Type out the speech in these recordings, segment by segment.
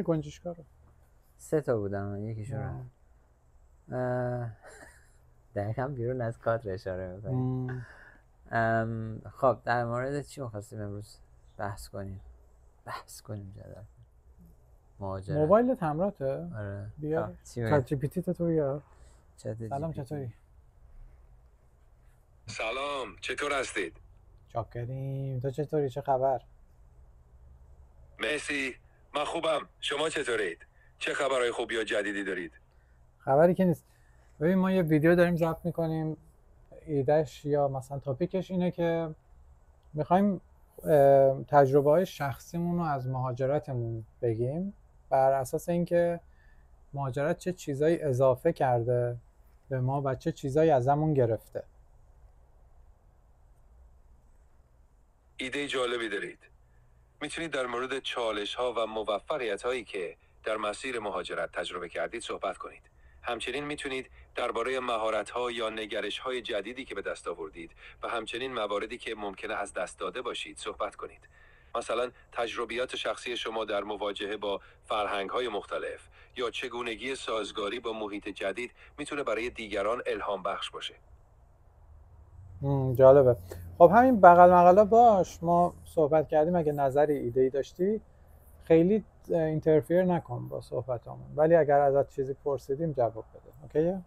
گنجشگاه رو 3 تا بودم یکیشون رو دقیقا بیرون از کادر اشاره میکنیم. خب در مورد چی میخواستیم امروز بحث کنیم جدا مهاجرت. موبایلت همراهته؟ آره. بیار چت چت جی پی تی تو بیار. سلام GPT. چطوری؟ سلام چطور هستید؟ چاکریم. تو چطوری؟ چه خبر؟ مرسی من خوبم. شما چطورید؟ چه خبرهای خوبی و جدیدی دارید؟ خبری که نیست. ببین ما یه ویدیو داریم ضبط میکنیم، ایدهش یا مثلا تاپیکش اینه که میخوایم تجربه های شخصیمون رو از مهاجرتمون بگیم، بر اساس اینکه مهاجرت چه چیزایی اضافه کرده به ما و چه چیزایی ازمون گرفته. ایده جالبی دارید. میتونید در مورد چالش ها و موفقیت هایی که در مسیر مهاجرت تجربه کردید صحبت کنید. همچنین میتونید درباره مهارت ها یا نگرش های جدیدی که به دست آوردید و همچنین مواردی که ممکنه از دست داده باشید صحبت کنید. مثلا تجربیات شخصی شما در مواجهه با فرهنگ های مختلف یا چگونگی سازگاری با محیط جدید میتونه برای دیگران الهام بخش باشه. جالبه. خب همین بغل مقاله باش، ما صحبت کردیم، اگه نظری ایده‌ای داشتی خیلی اینترفیر نکن با صحبتامون، ولی اگر ازت چیزی پرسیدیم جواب بده. اوکیه؟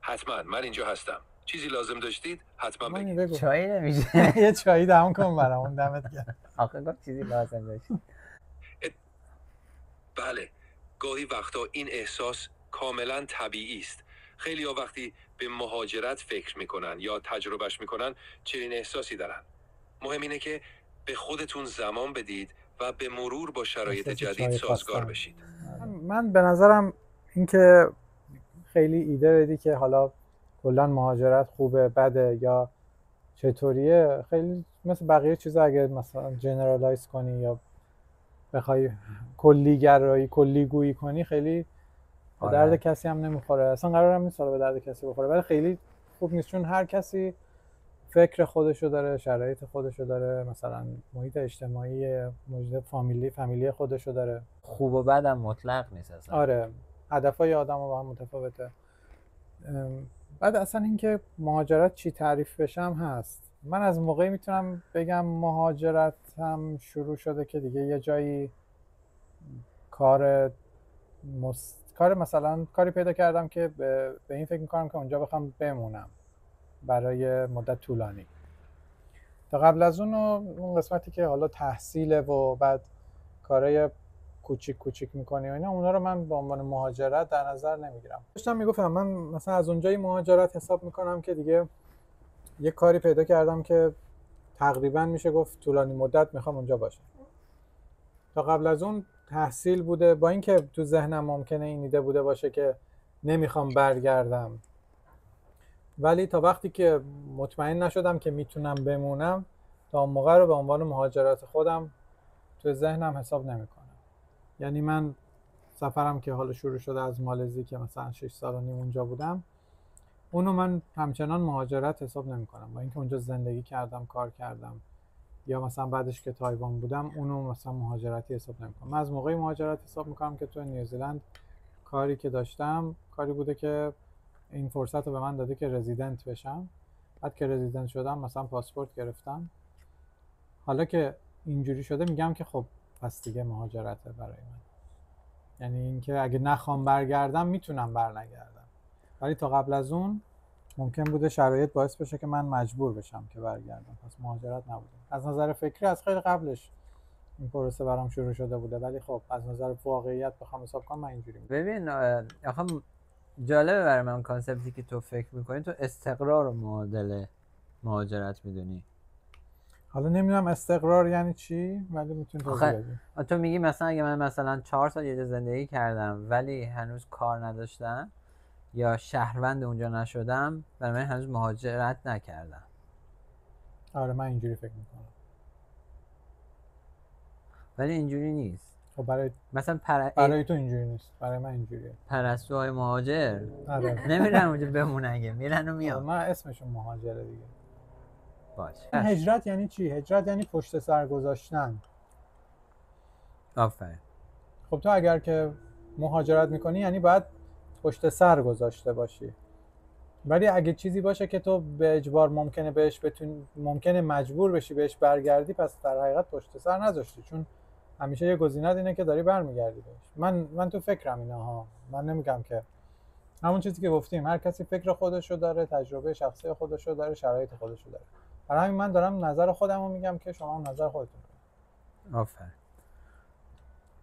حتما من اینجا هستم. چیزی لازم داشتید حتما بگید. بگو. چایی نمیشه؟ یه چایی دم کن برامون، دمت گرم. آخه گفت چیزی لازم داشت. بله گاهی وقتا این احساس کاملا طبیعی است. خیلی ها وقتی به مهاجرت فکر میکنن یا تجربهش میکنن چنین احساسی دارن. مهم اینه که به خودتون زمان بدید و به مرور با شرایط جدید سازگار بشید. من به نظرم این که خیلی ایده بدی که حالا کلا مهاجرت خوبه بده یا چطوریه، خیلی مثل بقیه چیزا اگه مثلا جنرالایز کنی یا بخوای کلیگویی کنی خیلی به درد کسی هم نمیخوره. اصلا قرارم نیست به درد کسی بخوره، ولی خیلی خوب نیست، چون هر کسی فکر خودشو داره، شرایط خودشو داره، مثلا محیط اجتماعی، محیط فامیلی خودشو داره. خوب و بد هم مطلق نیست اصلا. آره، هدفهای آدم با هم متفاوته. بعد اصلا اینکه مهاجرت چی تعریف بشم هست. من از موقعی میتونم بگم مهاجرت هم شروع شده که دیگه یه جایی کار مثلا کاری پیدا کردم که به این فکر میکنم که اونجا بخوام بمونم برای مدت طولانی. تا قبل از اون قسمتی که حالا تحصیله و بعد کارهای کوچیک میکنی و اینا، اونا رو من به عنوان مهاجرت در نظر نمیگیرم. داشتم میگفتم من مثلا از اونجایی مهاجرت حساب میکنم که دیگه یه کاری پیدا کردم که تقریبا میشه گفت طولانی مدت میخوام اونجا باشم. تا قبل از اون تحصیل بوده، با اینکه تو ذهنم ممکنه این ایده بوده باشه که نمیخوام برگردم، ولی تا وقتی که مطمئن نشدم که میتونم بمونم، تا اون موقع رو به عنوان مهاجرت خودم تو ذهنم حساب نمیکنم. یعنی من سفرم که حالا شروع شده از مالزی که مثلا 6 سال و نیم اونجا بودم، اونو من همچنان مهاجرت حساب نمیکنم، با اینکه اونجا زندگی کردم، کار کردم، یا مثلا بعدش که تایوان بودم اونو مثلا مهاجرتی حساب نمیکنم. من از موقعی مهاجرت حساب میکنم که تو نیوزیلند کاری که داشتم کاری بوده که این فرصت رو به من داده که رزیدنت بشم. بعد که رزیدنت شدم مثلا پاسپورت گرفتم. حالا که اینجوری شده میگم که خب پس دیگه مهاجرته برای من. یعنی اینکه اگه نخوام برگردم میتونم برنگردم، ولی تا قبل از اون ممکن بوده شرایط باعث بشه که من مجبور بشم که برگردم. پس مهاجرت نبوده. از نظر فکری از خیلی قبلش این پروسه برام شروع شده بوده، ولی خب از نظر واقعیت بخوام حساب کنم من اینجوری میگم. ببین آخه جالبه برای من کانسپتی که تو فکر میکنی. تو استقرار و معادل مهاجرت میدونی. حالا نمیدونم استقرار یعنی چی، ولی میتونی توضیح بدی. تو میگی مثلا اگه من مثلا 4 سال یه جا زندگی کردم ولی هنوز کار نداشتم یا شهروند اونجا نشدم، برای من هنوز مهاجرت نکردم. آره من اینجوری فکر میکنم، ولی اینجوری نیست. خب برای مثلا برای تو اینجوری نیست، برای من اینجوریه. پرستوهای مهاجر آره نمیرن اونجا بمونن، میرن و میان. من اسمشون مهاجره دیگه. باشه. هجرت یعنی چی؟ هجرت یعنی پشت سر گذاشتن. آفرین. خب تو اگر که مهاجرت میکنی یعنی باید پشت سر گذاشته باشی، ولی اگه چیزی باشه که تو به اجبار ممکنه مجبور بشی بهش برگردی، پس در حقیقت پشت سر نذاشتی، چون همیشه یه گزینه اینه که داری برمیگردی بهش. من تو فکرم اینا ها. من نمیگم که همون چیزی که گفتیم، هر کسی فکر خودشو داره، تجربه شخصی خودشو داره، شرایط خودشو داره. برای همین من دارم نظر خودمو میگم که شما هم نظر خودتون بگید. آفرین.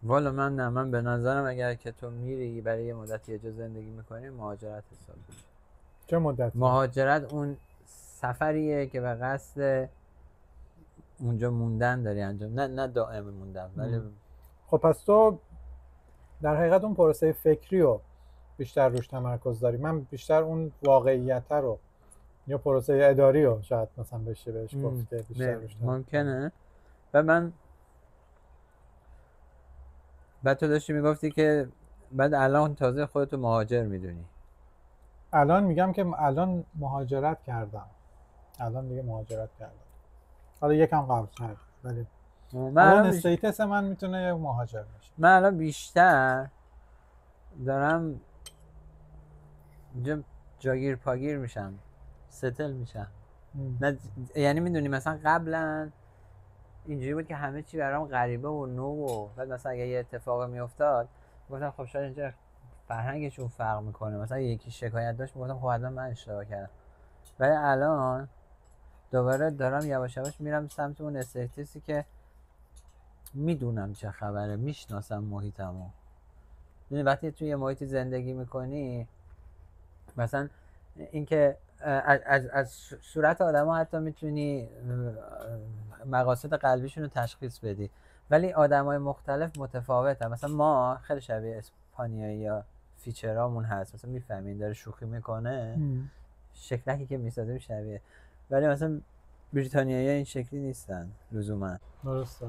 والا من به نظرم اگر که تو میری برای یه مدتی یه جا زندگی میکنی، مهاجرت حساب میشه. چه مدتی؟ مهاجرت اون سفریه که به قصد اونجا موندن داری انجام، نه دائم موندن، ولی خب پس تو در حقیقت اون پروسه فکری رو بیشتر روش تمرکز داری. من بیشتر اون واقعیت رو یا پروسه اداری رو شاید مثلا بهش گفته بیشتر روش ممکنه. و من بعد تو داشتی میگفتی که بعد الان تازه خودتو مهاجر میدونی. الان میگم که الان مهاجرت کردم، الان دیگه مهاجرت کردم، حالا یکم قبل شد، ولی الان استیتس من میتونه یک مهاجر باشه. من الان بیشتر دارم جاگیر پاگیر میشم، ستل میشم. نه یعنی میدونی مثلا قبلا اینجوری بود که همه چی برام غریبه و نو و بعد مثلا اگه یه اتفاق میافتاد گفتم خب شاید اینجا فرهنگشون فرق میکنه، مثلا یکی شکایت داشت میگفتم خب حتما من اشتباه کردم. ولی الان دوباره دارم یواش یواش میرم سمت اون استیتسی که میدونم چه خبره، میشناسم محیطمو. یعنی وقتی توی یه محیطی زندگی میکنی، مثلا اینکه از صورت آدم‌ها حتی میتونی مقاصد قلبیشون رو تشخیص بدی، ولی آدم‌های مختلف متفاوتن. مثلا ما خیلی شبیه اسپانیایی یا فیچرامون هست، مثلا میفهمین داره شوخی میکنه، شکلکی که میسازیم شبیه، ولی مثلا بریتانیایی‌ها این شکلی نیستن لزوما. درسته.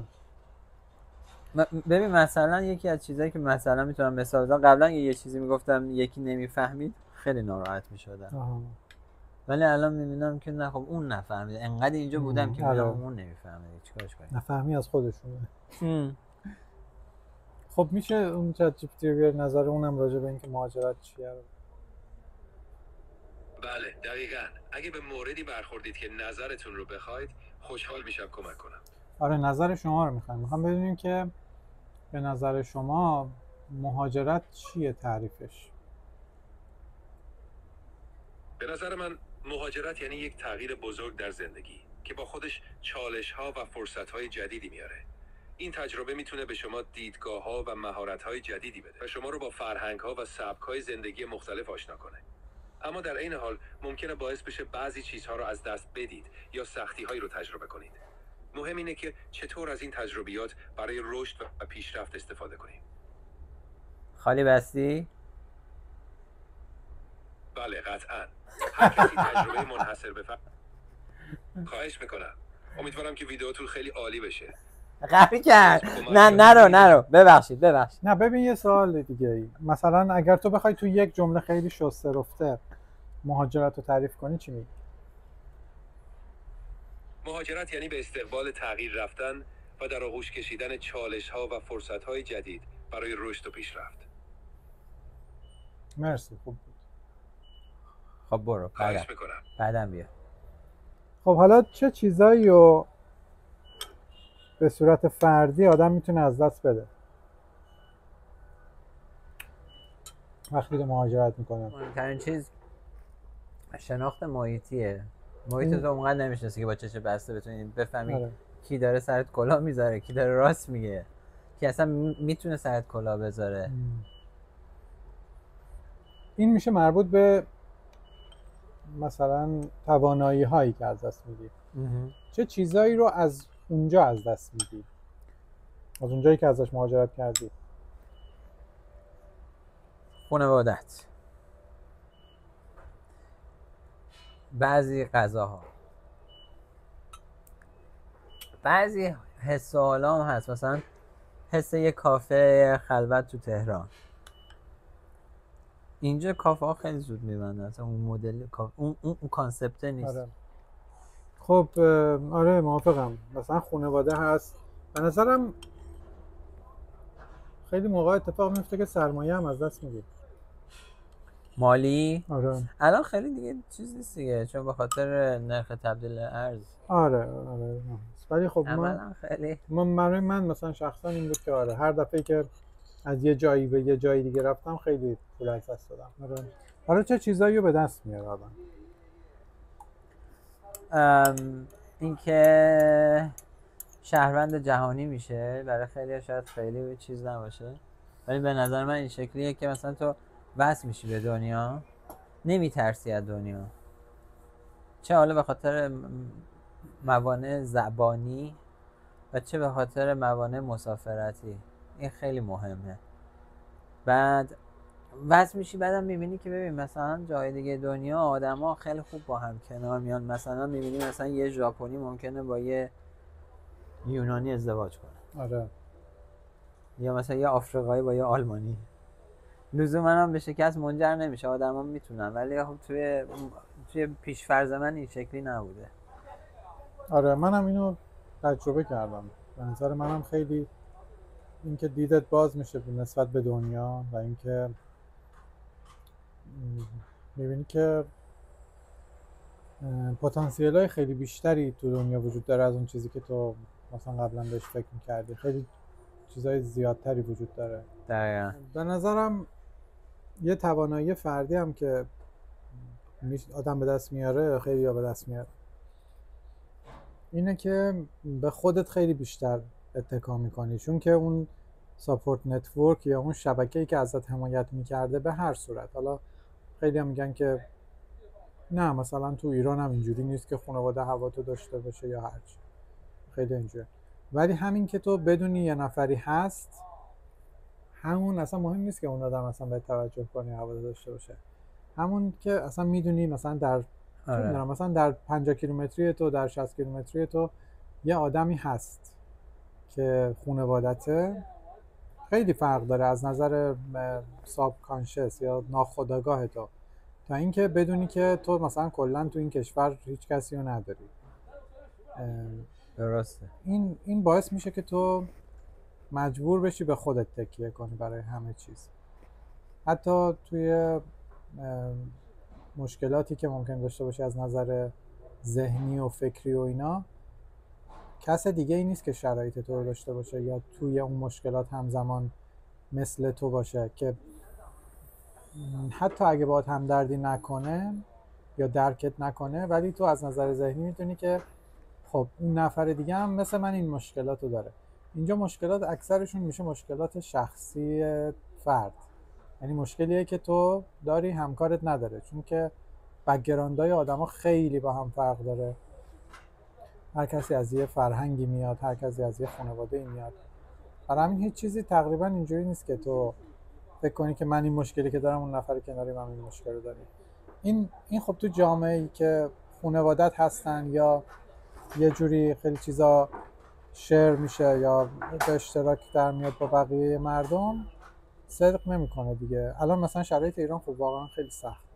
ببین مثلا یکی از چیزایی که مثلا میتونم مثال بزنم، قبلا یه چیزی میگفتم یکی نمیفهمید خیلی ناراحت میشدم، ولی الان میبینم که نه، خب اون نفهمید، انقدر اینجا بودم که میدونم اون نمیفهمه، چیکارش کنیم؟ نفهمی از خودشونه. خب میشه اون چت جی پی تی بیار نظر اونم راجع به اینکه مهاجرت چیه رو؟ بله دقیقاً. اگه به موردی برخوردید که نظرتون رو بخواید، خوشحال میشم کمک کنم. آره نظر شما رو میخوام بدونیم که به نظر شما مهاجرت چیه تعریفش؟ به نظر من مهاجرت یعنی یک تغییر بزرگ در زندگی که با خودش چالش‌ها و فرصت‌های جدیدی میاره. این تجربه میتونه به شما دیدگاه‌ها و مهارت‌های جدیدی بده و شما رو با فرهنگ‌ها و سبک‌های زندگی مختلف آشنا کنه. اما در این حال ممکنه باعث بشه بعضی چیزها رو از دست بدید یا سختی‌هایی رو تجربه کنید. مهم اینه که چطور از این تجربیات برای رشد و پیشرفت استفاده کنیم. خالی بستی؟ بله قطعاً. هر کسی تجربه منحصر به فرد. خواهش میکنم. امیدوارم که ویدیوتون خیلی عالی بشه. قهری کرد. نرو ببخشید. نه ببین یه سوال دیگه ای. مثلا اگر تو بخوای تو یک جمله خیلی شسته رفته مهاجرت رو تعریف کنی چی میگی؟ مهاجرت یعنی به استقبال تغییر رفتن و در آغوش کشیدن چالش‌ها و فرصت‌های جدید برای رشد و پیشرفت. مرسی، خوب بود. خب برو خواهش میکنم. بعدم بیا. خب حالا چه چیزایی رو به صورت فردی آدم میتونه از دست بده وقتی که مهاجرت میکنه؟ مهمترین چیز شناخت محیطیه. محیط تو اونقدر نمیشناسی که با چشم بسته بتونی بفهمی کی داره سرت کلاه میذاره، کی داره راست میگه، کی اصلا میتونه سرت کلاه بذاره. این میشه مربوط به مثلا توانایی هایی که از دست میدی. چه چیزایی رو از اونجا از دست میدی؟ از اونجایی که ازش مهاجرت کردی؟ خانوادت، بعضی غذاها، بعضی حس و حالا هم هست، مثلا حس یه کافه خلوت تو تهران. اینجا کافه ها خیلی زود میبندن، اصلا اون مدل اون کانسپت نیست. خب آره موافقم. مثلا خانواده هست، به نظرم خیلی موقع اتفاق میفته که سرمایه هم از دست میدی. مالی آره الان خیلی دیگه چیز نیست دیگه، چون به خاطر نرخ تبدیل ارز. آره ولی خب اولا خیلی من مثلا شخصا این بود که آره هر دفعه که از یه جایی به یه جایی دیگه رفتم خیلی پول از دست دادم. آره چه چیزایی رو به دست میاره آدم. اینکه شهروند جهانی میشه برای خیلی شاید خیلی چیز نباشه، ولی به نظر من این شکلیه که مثلا تو وصل میشی به دنیا، نمیترسی از دنیا، چه حالا به خاطر موانع زبانی و چه به خاطر موانع مسافرتی. این خیلی مهمه. بعد وصل میشی، بعدم میبینی که ببین مثلا جای دیگه دنیا آدما خیلی خوب با هم کنار میان. مثلا میبینی مثلا یه ژاپنی ممکنه با یه یونانی ازدواج کنه، آره یا مثلا یه آفریقایی با یه آلمانی. لزوما هم به شکست منجر نمیشه، آدما میتونن، ولی خب توی پیش‌فرض من این شکلی نبوده. آره منم اینو تجربه کردم. به نظر منم خیلی اینکه دیدت باز میشه نسبت به دنیا و اینکه میبینی که پتانسیل های خیلی بیشتری تو دنیا وجود داره از اون چیزی که تو مثلا قبلا بهش فکر میکردی. خیلی چیزهای زیادتری وجود داره. دقیقا. به نظرم یه توانایی فردی هم که آدم به دست میاره، خیلی ها به دست میاره، اینه که به خودت خیلی بیشتر اتکا میکنی، چون که اون ساپورت نتورک یا اون شبکه‌ای که ازت حمایت میکرده به هر صورت، حالا خیلی هم میگن که نه مثلا تو ایران هم اینجوری نیست که خانواده هواتو داشته باشه یا هرچی، خیلی اینجوری، ولی همین که تو بدونی یه نفری هست، همون اصلا مهم نیست که اون آدم اصلا به توجه کنه هواتو داشته باشه، همون که اصلا میدونی مثلا در مثلا در 50 کیلومتری تو، در 60 کیلومتری تو یه آدمی هست که خانوادته، خیلی فرق داره از نظر ساب کانشس یا ناخودآگاه تو، تا اینکه بدونی که تو مثلا کلا تو این کشور هیچ کسی رو نداری. درسته. این باعث میشه که تو مجبور بشی به خودت تکیه کنی برای همه چیز، حتی توی مشکلاتی که ممکن داشته باشه از نظر ذهنی و فکری و اینا، کس دیگه ای نیست که شرایط تو رو داشته باشه یا توی اون مشکلات همزمان مثل تو باشه، که حتی اگه باهات همدردی نکنه یا درکت نکنه، ولی تو از نظر ذهنی میتونی که خب اون نفر دیگه هم مثل من این مشکلات رو داره. اینجا مشکلات اکثرشون میشه مشکلات شخصی فرد، یعنی مشکلیه که تو داری همکارت نداره، چون که بک‌گراندهای آدما خیلی با هم فرق داره، هر کسی از یه فرهنگی میاد، هر کسی از یه خانواده‌ای میاد، برای همین هیچ چیزی تقریبا اینجوری نیست که تو فکر کنی که من این مشکلی که دارم اون نفر کناری من این مشکل رو داریم. این خب تو جامعه‌ای که خانوادت هستن یا یه جوری خیلی چیزا شیر میشه یا به اشتراک در میاد با بقیه مردم، صدق نمیکنه دیگه. الان مثلا شرایط ایران خب واقعا خیلی سخته،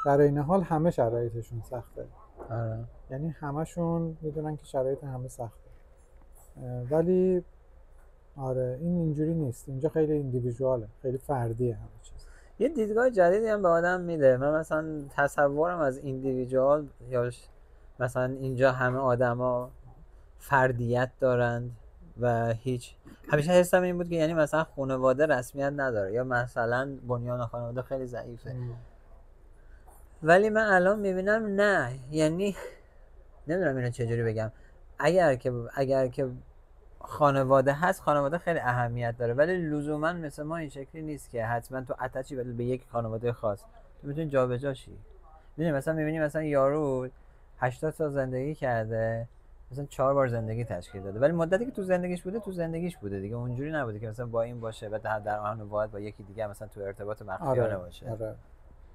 در این حال همه شرایطشون سخته. آره. یعنی همشون میدونن که شرایط همه سخته، ولی آره این اینجوری نیست. اینجا خیلی ایندیویدواله، خیلی فردیه همه چیز. یه دیدگاه جدیدی هم به آدم میده. من مثلا تصورم از ایندیویدوال، یا مثلا اینجا همه آدما فردیت دارند و همیشه حسم این بود که یعنی مثلا خانواده رسمیت نداره یا مثلا بنیان خانواده خیلی ضعیفه. ولی من الان میبینم نه، یعنی نمیدونم اینو چجوری بگم، اگر که خانواده هست، خانواده خیلی اهمیت داره، ولی لزوما مثل ما این شکلی نیست که حتما تو اتچی به یک خانواده خاص. تو میتونی جابجا شی. میدونی مثلا میبینی مثلا یارو 80 سال زندگی کرده، مثلا 4 بار زندگی تشکیل داده، ولی مدتی که تو زندگیش بوده دیگه، اونجوری نبوده که مثلا با این باشه و در آن واحد با یکی دیگه مثلا تو ارتباط مخفیانه باشه. آره.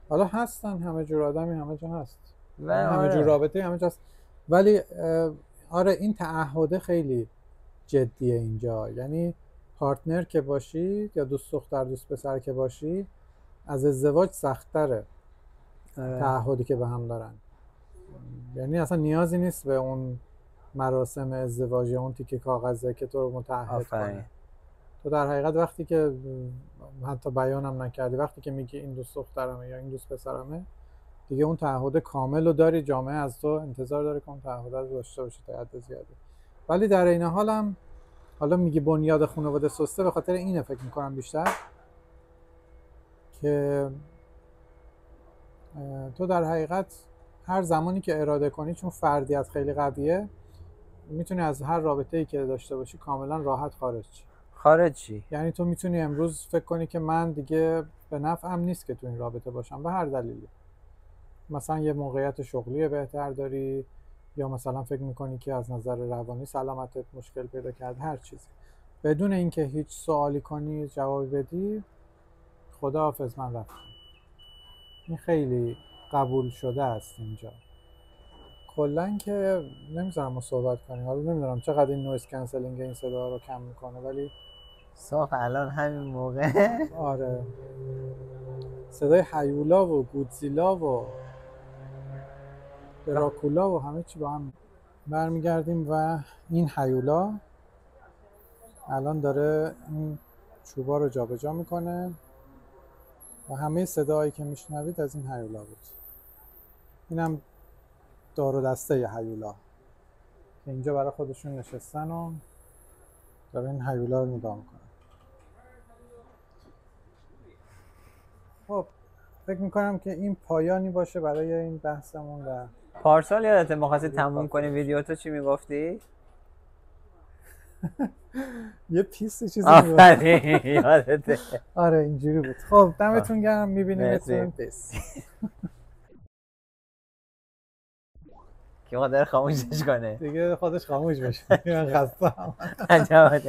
حالا هستن همه جور آدمی همه جا هست و همه جور رابطه همه جا هست، ولی آره این تعهد خیلی جدیه اینجا. یعنی پارتنر که باشی یا دوست دختر دوست پسر که باشی، از ازدواج سخت‌تره تعهدی که به هم دارن. یعنی اصلا نیازی نیست به اون مراسم ازدواج یا اون تیکه کاغذه که تو رو متعهد کنه. تو در حقیقت وقتی که حتی بیانم نکردی، وقتی که میگی این دوست دخترمه یا این دوست پسرمه، دیگه اون تعهد کامل رو داری، جامعه از تو انتظار داره که اون تعهد رو داشته باشی تا حد زیادی. ولی در این حال هم حالا میگی بنیاد خانواده سسته، به خاطر اینه فکر میکنم بیشتر که تو در حقیقت هر زمانی که اراده کنی، چون فردیت خیلی قویه، میتونی از هر رابطه‌ای که داشته باشی کاملا راحت خارج چی؟ یعنی تو میتونی امروز فکر کنی که من دیگه به نفعم نیست که تو این رابطه باشم به هر دلیلی. مثلا یه موقعیت شغلی بهتر داری، یا مثلا فکر میکنی که از نظر روانی سلامتت مشکل پیدا کرد، هر چیزی، بدون اینکه هیچ سوالی کنی جواب بدی، خداحافظ من رفتم. این خیلی قبول شده است اینجا. کلا که نمیذارم ما صحبت کنیم. حالا نمیدونم چقدر این نویز کنسلینگ این صدا رو کم میکنه، ولی صاف الان همین موقع آره صدای هیولا و گودزیلا و دراکولا و همه چی با هم. برمیگردیم و این هیولا الان داره این چوبا رو جابجا میکنه و همه صداهایی که میشنوید از این هیولا بود. اینم دار و دسته هیولا که اینجا برای خودشون نشستن و داره این هیولا رو نگاه میکنه. خب فکر میکنم که این پایانی باشه برای این بحثمون. و پارسال یادته ما خواستیم تموم کنیم ویدیو، تو چی میگفتی؟ یه پیست چیزی میگفتی. یادته؟ آره اینجوری بود. خب دمتون گرم، میبینیمتون. پیس. که قادر خاموشش کنه دیگه خودش خاموش بشه. من خستم. عجب